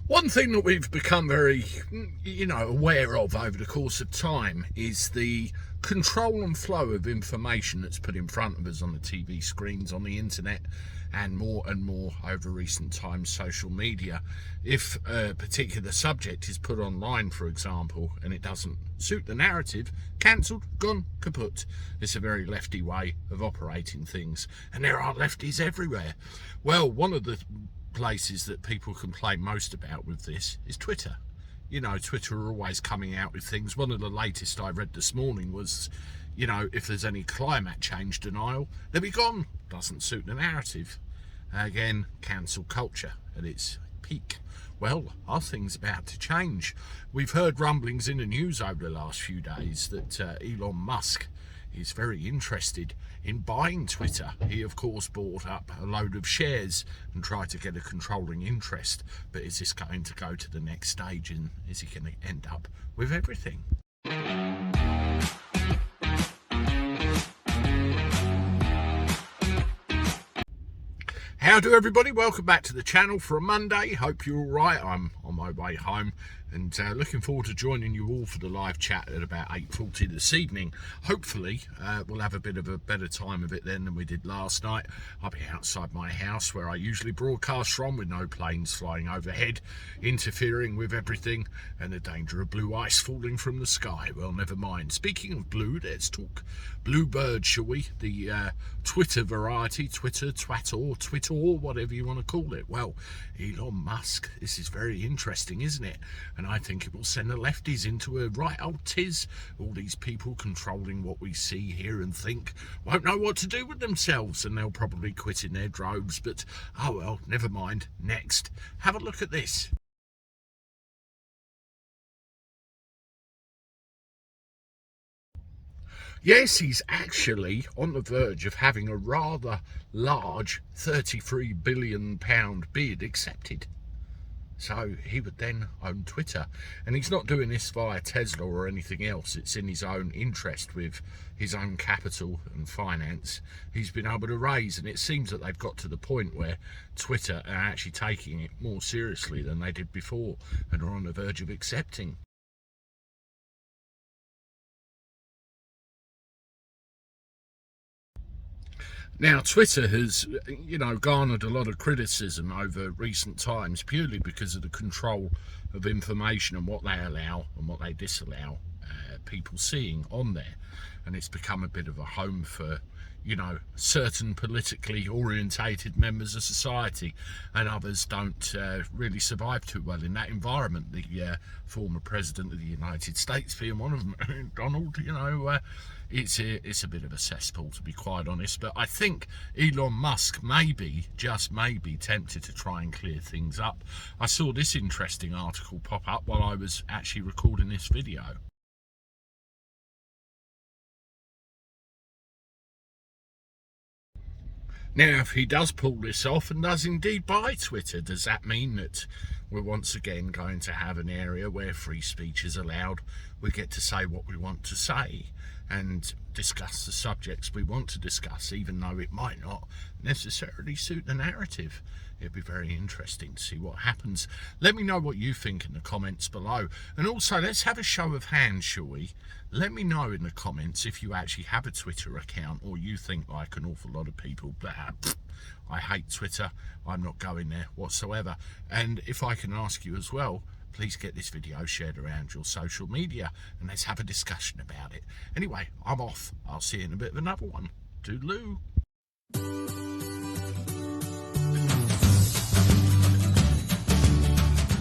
One thing that we've become very, aware of over the course of time is the control and flow of information that's put in front of us on the TV screens, on the internet, and more over recent times, social media. If a particular subject is put online, for example, and it doesn't suit the narrative, cancelled, gone, kaput. It's a very lefty way of operating things, and there are lefties everywhere. Well, one of the places that people complain most about with this is Twitter. Twitter are always coming out with things. One of the latest I read this morning was, if there's any climate change denial, they'll be gone. Doesn't suit the narrative. Again, cancel culture at its peak. Well, are things about to change? We've heard rumblings in the news over the last few days that Elon Musk is very interested in buying Twitter. He, of course, bought up a load of shares and tried to get a controlling interest. But is this going to go to the next stage, and is he going to end up with everything? How do everybody? Welcome back to the channel for a Monday. Hope you're all right. I'm on my way home and looking forward to joining you all for the live chat at about 8:40 this evening. Hopefully we'll have a bit of a better time of it then than we did last night. I'll be outside my house where I usually broadcast from, with no planes flying overhead interfering with everything and the danger of blue ice falling from the sky. Well, never mind. Speaking of blue, let's talk bluebird, shall we? The Twitter variety, Twitter, Twitter, whatever you want to call it. Well, Elon Musk, this is very interesting, isn't it? And I think it will send the lefties into a right old tiz. All these people controlling what we see, hear and think won't know what to do with themselves, and they'll probably quit in their droves. But, oh well, never mind. Next, have a look at this. Yes, he's actually on the verge of having a rather large £33 billion bid accepted. So he would then own Twitter. And he's not doing this via Tesla or anything else. It's in his own interest, with his own capital and finance he's been able to raise. And it seems that they've got to the point where Twitter are actually taking it more seriously than they did before and are on the verge of accepting. Now, Twitter has, garnered a lot of criticism over recent times purely because of the control of information and what they allow and what they disallow people seeing on there. And it's become a bit of a home for, certain politically orientated members of society, and others don't really survive too well in that environment. The former president of the United States being one of them, Donald, it's a bit of a cesspool, to be quite honest. But I think Elon Musk just maybe tempted to try and clear things up. I saw this interesting article pop up while I was actually recording this video. Now, if he does pull this off and does indeed buy Twitter, does that mean that we're once again going to have an area where free speech is allowed? We get to say what we want to say and discuss the subjects we want to discuss, even though it might not necessarily suit the narrative. It'd be very interesting to see what happens. Let me know what you think in the comments below. And also, let's have a show of hands, shall we? Let me know in the comments if you actually have a Twitter account, or you think, like an awful lot of people, I hate Twitter, I'm not going there whatsoever. And if I can ask you as well, please get this video shared around your social media and let's have a discussion about it. Anyway, I'm off. I'll see you in a bit of another one. Toodaloo.